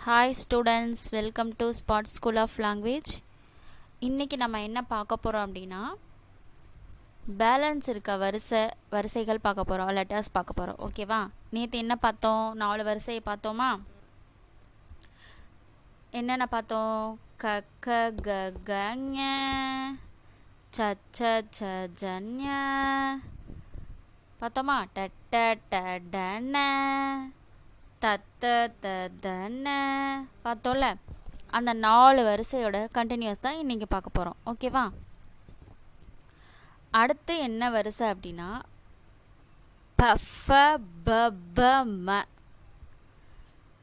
Hi students, welcome to Spot School of Language. இன்னைக்கு நம்ம என்ன பார்க்க போறோம் அப்படினா பேலன்ஸ் இருக்க வரிசைகள் பார்க்க போறோம், லெட்டர்ஸ் பார்க்க போறோம். ஓகேவா? நேத்து என்ன பார்த்தோம்? 4 வரிசையை பார்த்தோமா? என்னென்ன பார்த்தோம்? க க க க ஞ ச ச ச ஜ ஞ பார்த்தோமா? ட ட ட ட ந தத்த தன பார்த்தோம்ல. அந்த 4 வரிசையோட கண்டினியூஸ் தான் இன்னைக்கு பார்க்க போகிறோம். ஓகேவா? அடுத்து என்ன வரிசை அப்படின்னா ப ஃப ப ப ம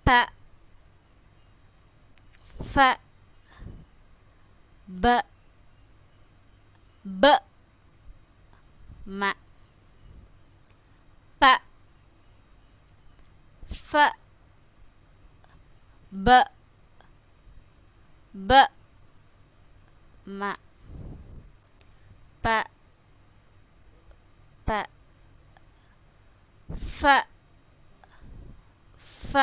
ப ஃப ப ப ம ப ஃப ப ப ம ப ப ஃப ஃப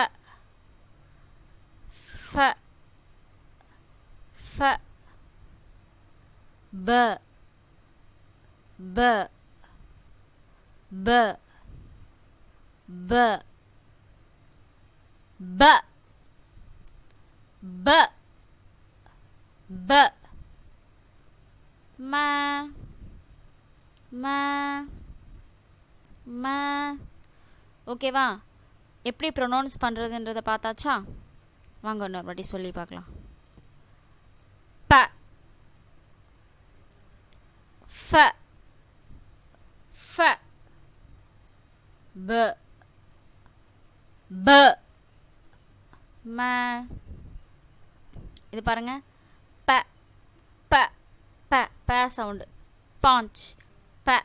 ஃப ஃப ப ப ப ப ப ப ப ம ம ம ஓகேவா? எப்படி ப்ரொனவுன்ஸ் பண்ணுறதுன்றதை பார்த்தாச்சா? வாங்க இன்னொரு வாட்டி சொல்லி பார்க்கலாம். ப ஃப ஃப ப ப ம இது பாருங்க. ப ப ப ப சவுண்டு. பாஞ்ச் ப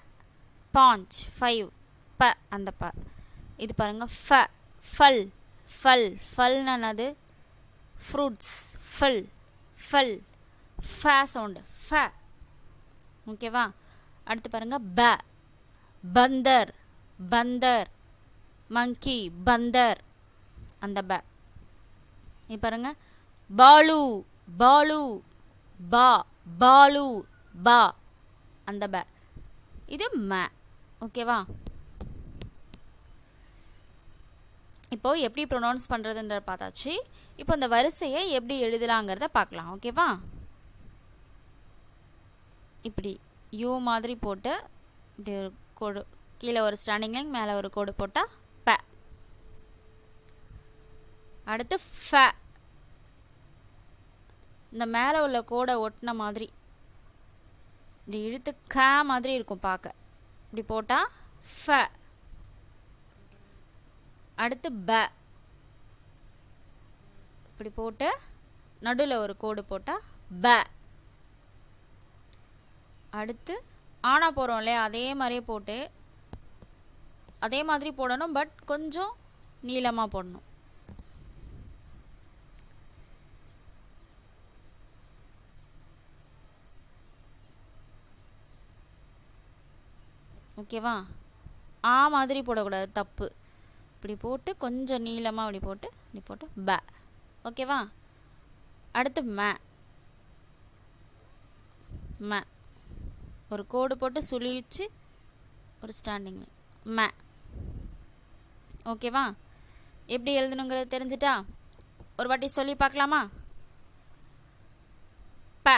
பாஞ்ச் 5 ப அந்த ப. இது பாருங்க. ஃப ஃபல் ஃபல் ஃபல்னா என்னது? ஃப்ரூட்ஸ். ஃபல் ஃபல் ஃப சவுண்டு. ஃப ஓகேவா? அடுத்து பாருங்க. ப பந்தர் பந்தர் மங்கி பந்தர் அந்த ப. இது பாருங்க. பாலு பாலு பா பாலு பா அந்த ப. இது ம. ஓகேவா? இப்போ எப்படி ப்ரொனவுன்ஸ் பண்ணுறதுன்ற பார்த்தாச்சு. இப்போ இந்த வரிசையை எப்படி எழுதலாங்கிறத பார்க்கலாம். ஓகேவா? இப்படி யூ மாதிரி போட்டு இப்படி ஒரு கோடு, கீழே ஒரு ஸ்டாண்டிங் லைன், மேலே ஒரு கோடு போட்டால் ப. அடுத்து ஃப. இந்த மேலே உள்ள கோடை ஒட்டின மாதிரி இப்படி இழுத்து க மாதிரி இருக்கும் பார்க்க. இப்படி போட்டால் ஃப. அடுத்து ப. இப்படி போட்டு நடுவில் ஒரு கோடு போட்டால் ப. அடுத்து ஆனா போகிறோம் இல்லையா, அதே மாதிரியே போட்டு அதே மாதிரி போடணும், பட் கொஞ்சம் நீளமாக போடணும். ஓகேவா? ஆ மாதிரி போடக்கூடாது, தப்பு. இப்படி போட்டு கொஞ்சம் நீளமாக அப்படி போட்டு ப. ஓகேவா? அடுத்து ம ம. ஒரு கோடு போட்டு சுழிச்சு ஒரு ஸ்டாண்டிங் ம. ஓகேவா? எப்படி எழுதணுங்கிறது தெரிஞ்சிட்டா? ஒரு வாட்டி சொல்லி பார்க்கலாமா? ப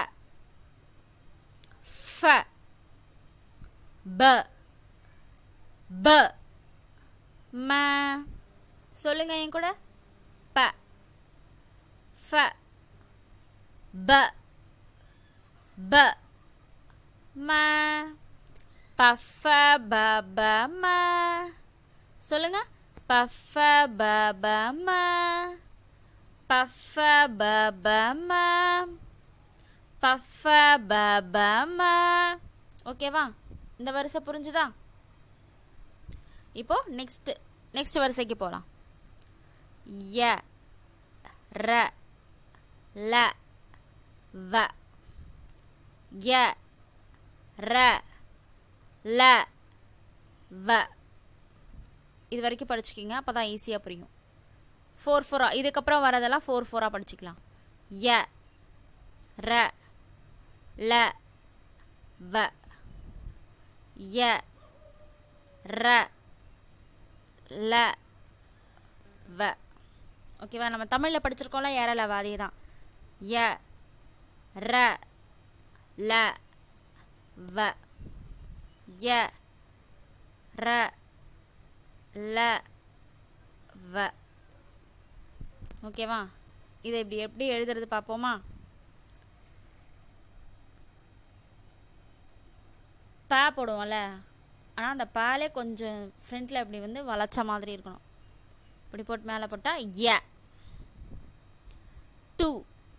ஃப ப ப ம. சொல்லுங்க என் கூட. ப ஃப ப ப ம. பஃப ப ப ம. சொல்லுங்க. பஃப ப ப ம பஃப ப ப ம பஃப ப ப ம. ஓகேவா? இந்த வரிசை புரிஞ்சுதா? இப்போ நெக்ஸ்ட் வரிசைக்கு போகலாம். ய ர ல வ ய ர ல வ. இது வரைக்கும் படிச்சுக்கிங்க, அப்போ தான் ஈஸியாக புரியும். 4 இதுக்கப்புறம் வரதெல்லாம் 4 படிச்சுக்கலாம். ய ர ல வ ய ர ல வ. ஓகேவா? நம்ம தமிழில் படிச்சிருக்கோம்ல ஏரலவ, அதே தான். ய ர ல வ ய ர ல வ. ஓகேவா? இதை எப்படி எழுதுறது பார்ப்போமா? ப போடுவோம்ல, ஆனால் அந்த பாலே கொஞ்சம் ஃப்ரண்ட்டில் இப்படி வந்து வளைச்ச மாதிரி இருக்கணும். இப்படி போட்டு மேலே போட்டால் ய.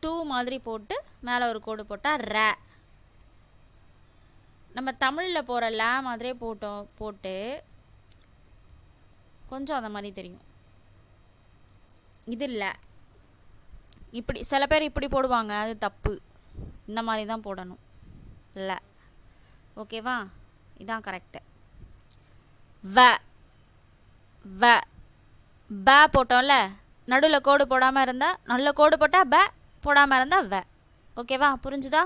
டூ மாதிரி போட்டு மேலே ஒரு கோடு போட்டால் ர. நம்ம தமிழில் போகிற ல மாதிரியே போட்டு கொஞ்சம் அந்த மாதிரி தெரியும். இது இல்லை, இப்படி சில பேர் இப்படி போடுவாங்க, அது தப்பு. இந்த மாதிரி தான் போடணும், இல்லை. ஓகேவா? இதான் கரெக்டு. வ வ ப போட்டோம்ல, நடுவில் கோடு போடாமல் இருந்தால், நல்ல கோடு போட்டால் ப, போடாமல் இருந்தால் வ. ஓகேவா? புரிஞ்சுதா?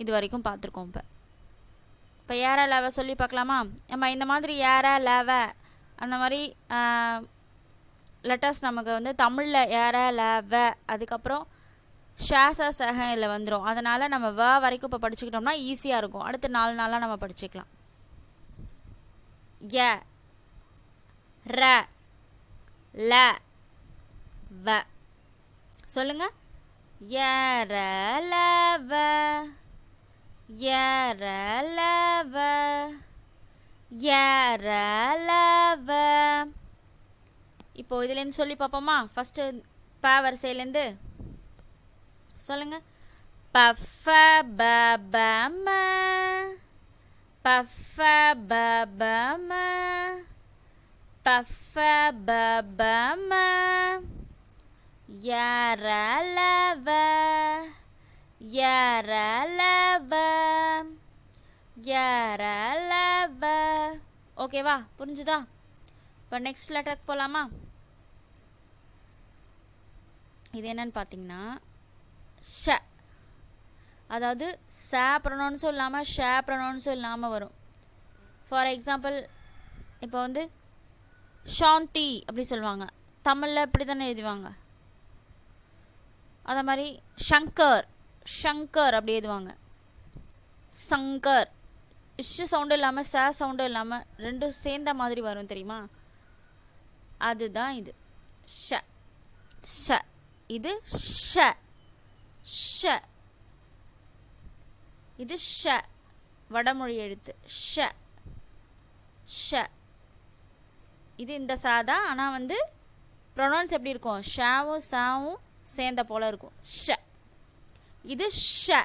இது வரைக்கும் பார்த்துருக்கோம். இப்போ ஏற லவ சொல்லி பார்க்கலாமா? நம்ம இந்த மாதிரி ஏற லவ அந்த மாதிரி லெட்டர்ஸ் நமக்கு வந்து தமிழில் ஏற லவ, அதுக்கப்புறம் ஷாச சஹ இதில் வந்துடும். அதனால் நம்ம வ வரைக்கும் இப்போ படிச்சுக்கிட்டோம்னா ஈஸியாக இருக்கும். அடுத்து 4 நாளாக நம்ம படிச்சுக்கலாம். ய ர ல வ. சொல்லுங்க. ய ர ல வ ய ர ல வ ய ர ல வ. இப்போ இதுலேருந்து சொல்லி பார்ப்போமா? ஃபஸ்ட்டு ப வரிசையிலேருந்து சொல்லுங்க. பஃப ப ப ம பஃப ப ப ம பஃப ப ப ம ய ர ல வ ய ர ல வ ய ர ல வ. ஓகேவா? புரிஞ்சுதா? இப்போ நெக்ஸ்ட் லெட்டருக்கு போகலாமா? இது என்னன்னு பார்த்தீங்கன்னா ஷ. அதாவது ச ப்ரொனவுன்ஸும் இல்லாமல் ஷ ப்ரொனவுன்ஸும் இல்லாமல் வரும். ஃபார் எக்ஸாம்பிள், இப்போ வந்து சாந்தி அப்படி சொல்லுவாங்க, தமிழில் இப்படி தானே எழுதுவாங்க. அதே மாதிரி ஷங்கர் ஷங்கர் அப்படி எழுதுவாங்க. சங்கர் இஷ்ஷு சவுண்டும் இல்லாமல் ச சவுண்டும் இல்லாமல் ரெண்டும் சேர்ந்த மாதிரி வரும், தெரியுமா? அதுதான் இது ஷ. ஷ. இது ஷ. ஷ. இது ஷ, வடமொழி எழுத்து ஷ. ஷ. இது இந்த சாதா, ஆனால் வந்து ப்ரொனவுன்ஸ் எப்படி இருக்கும்? ஷாவும் சாவும் சேர்ந்த போல இருக்கும். ஷ. இது ஷ.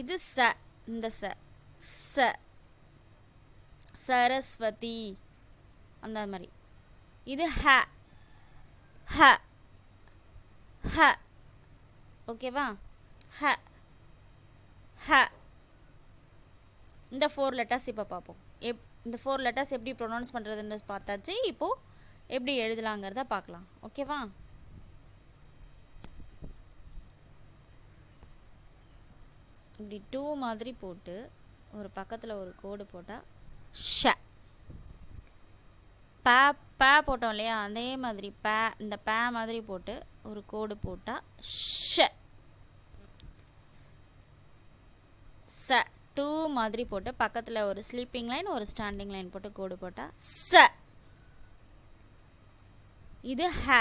இது ச, இந்த ச. ச சரஸ்வதி அந்த மாதிரி. இது ஹ. ஹ. ஹ. ஓகேவா? ஹ. ஹ. இந்த 4 லெட்டர்ஸ் இப்போ பார்ப்போம். இந்த 4 லெட்டர்ஸ் எப்படி ப்ரொனவுன்ஸ் பண்ணுறதுன்னு பார்த்தாச்சு. இப்போது எப்படி எழுதலாங்கிறத பார்க்கலாம். ஓகேவா? இப்படி 2 மாதிரி போட்டு ஒரு பக்கத்தில் ஒரு கோடு போட்டால் ஷ. ப ப போட்டோம் இல்லையா, அதே மாதிரி ப, இந்த ப மாதிரி போட்டு ஒரு கோடு போட்டால் ஷ. ச 2 மாதிரி போட்டு பக்கத்தில் ஒரு ஸ்லீப்பிங் லைன் ஒரு ஸ்டாண்டிங் லைன் போட்டு கோடு போட்டால் ச. இது ஹ.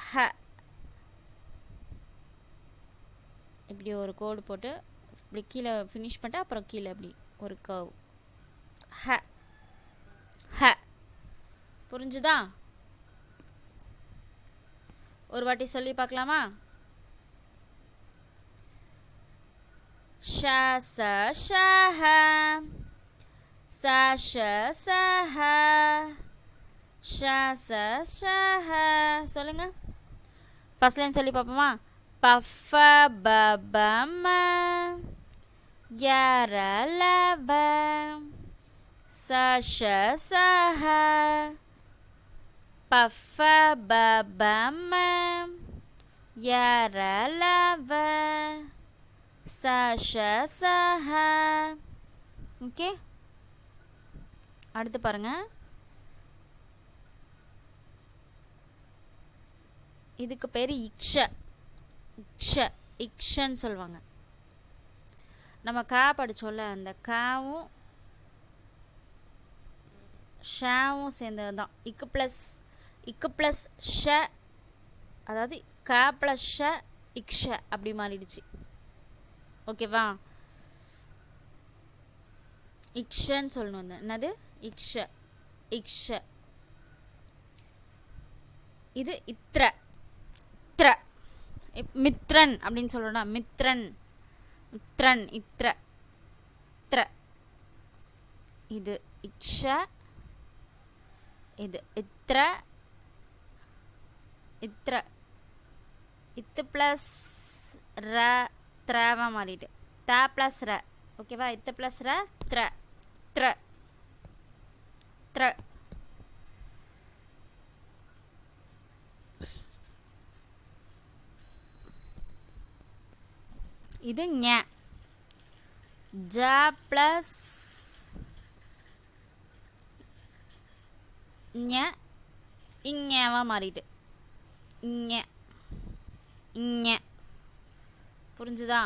ஹ. இப்படி ஒரு கோடு போட்டு இப்படி கீழே ஃபினிஷ் பண்ணிட்டு அப்புறம் கீழே இப்படி ஒரு கர்வ். ஹ. ஹ. புரிஞ்சுதா? ஒரு வாட்டி சொல்லி பார்க்கலாமா? ஷ ச ஷ ஹ ச ஷ ச ஹ ஷ ச ஷ ஹ. சொல்லுங்க. ஃபர்ஸ்ட் லைன் சொல்லி பார்ப்போமா? பஃப ப ப ம ய ர ல வ ச ஷ ச ஹ பஃப பபம யரலவ சஷசஹ. ஓகே, அடுத்து பாருங்க. இதுக்கு பேர் இக்ஷ. இக்ஷ இக்ஷன்னு சொல்லுவாங்க. நம்ம கா படிச்சோம்ல, அந்த காவும் ஷாவும் சேர்ந்தது தான் இக்கு ப்ளஸ் ஷ, அதாவது கா ப்ளஸ் ஷ இக்ஷ அப்படி மாறிடுச்சு. ஓகேவா? இக்ஷன்னு சொல்லணும். வந்து என்னது? இக்ஷ இக்ஷ. இது இத்ர இத்ர. மித்ரன் அப்படின்னு சொல்லணும். மித்ரன் மித்ரன் இத்ர இத்ர. இது இக்ஷ, இது இத்ர இத்ர. இத்து ப்ளஸ் ர த்ரவா மாறிட்டு த ப்ளஸ் ர. ஓகேவா? இத்து ப்ளஸ் ர த்ர த்ர த்ர. இது ஞ. ஜ ப்ளஸ் ஞ இங்கவா மாறிட்டு இங்க இங்க. புரிஞ்சுதா?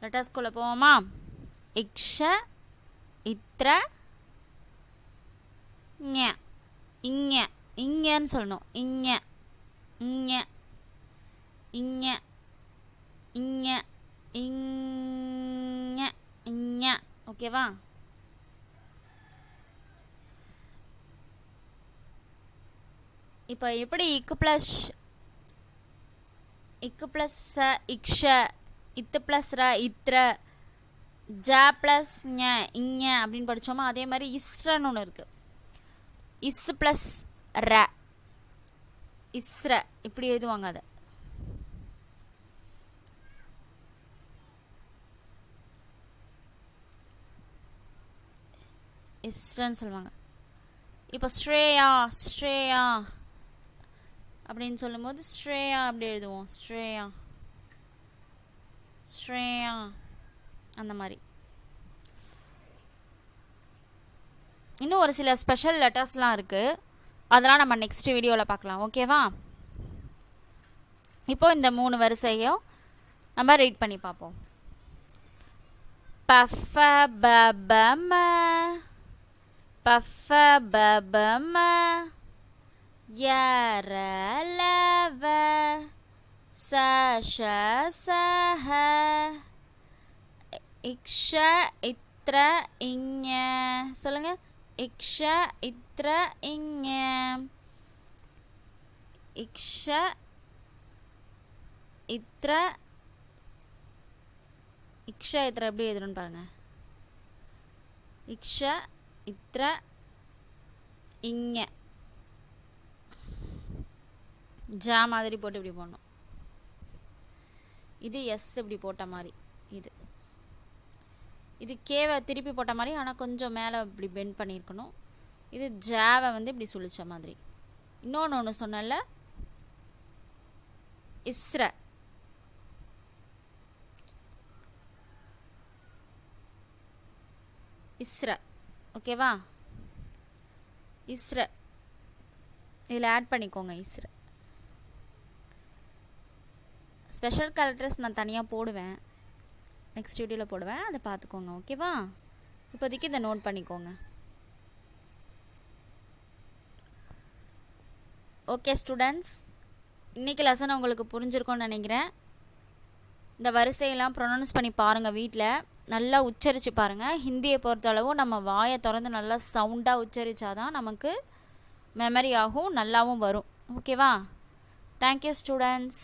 லெட்டர்ஸ்குள்ள போவோமா? இக்ஷ இத்ர ஞ. இங்க இங்கன்னு சொல்லணும். இங்க இங்க இங்க இங்க இங்க இங்க. ஓகேவா? இப்போ எப்படி இக்கு ப்ளஸ் ச இக்ஷ, இத்து ப்ளஸ் ர இத்ர, ஜ ப்ளஸ் ஞ இங்க அப்படின்னு படித்தோமா, அதே மாதிரி இஸ்ரன்னு ஒன்று இருக்குது. இஸ் ப்ளஸ் ர இஸ்ர இப்படி எழுதுவாங்க. அதை இஸ்ரன்னு சொல்லுவாங்க. இப்போ ஸ்ரேயா ஸ்ரேயா அப்படின்னு சொல்லும்போது ஸ்ரேயா அப்படி எழுதுவோம். ஸ்ரேயா ஸ்ரேயா அந்த மாதிரி. இன்னும் ஒரு சில ஸ்பெஷல் லெட்டர்ஸ்லாம் இருக்குது. அதெல்லாம் நம்ம நெக்ஸ்ட் வீடியோவில் பார்க்கலாம். ஓகேவா? இப்போ இந்த 3 வரிசையும் நம்ம ரீட் பண்ணி பார்ப்போம். பஃப பபம பஃப பபம யரலவ சஷசஹ இக்ஷ இத்ர இங்க. சொல்லுங்க. இக்ஷ இத்ர இங்க. இக்ஷ இத்ர இக்ஷ இத்ர எப்படி எழுதணும்னு பாருங்க. இக்ஷ இத்ர இங்க. ஜா மாதிரி போட்டு இப்படி போடணும். இது எஸ் இப்படி போட்ட மாதிரி. இது கேவை திருப்பி போட்ட மாதிரி, ஆனால் கொஞ்சம் மேலே இப்படி பெண்ட் பண்ணியிருக்கணும். இது ஜாவை வந்து இப்படி சுழிச்ச மாதிரி. இன்னொன்று சொன்னல, இஸ்ர இஸ்ர. ஓகேவா? இஸ்ர இதில் ஆட் பண்ணிக்கோங்க. இஸ்ர ஸ்பெஷல் கலெக்டர்ஸ் நான் தனியாக போடுவேன், நெக்ஸ்ட் வீடியோவில் போடுவேன், அதை பார்த்துக்கோங்க. ஓகேவா? இப்போதைக்கு இதை நோட் பண்ணிக்கோங்க. ஓகே ஸ்டூடெண்ட்ஸ், இன்றைக்கி லெசன் உங்களுக்கு புரிஞ்சிருக்கும்னு நினைக்கிறேன். இந்த வரிசையெல்லாம் ப்ரொனவுன்ஸ் பண்ணி பாருங்கள். வீட்டில் நல்லா உச்சரித்து பாருங்கள். ஹிந்தியை பொறுத்தளவும் நம்ம வாயை திறந்து நல்லா சவுண்டாக உச்சரித்தாதான் நமக்கு மெமரி ஆகும், நல்லாவும் வரும். ஓகேவா? Thank you students.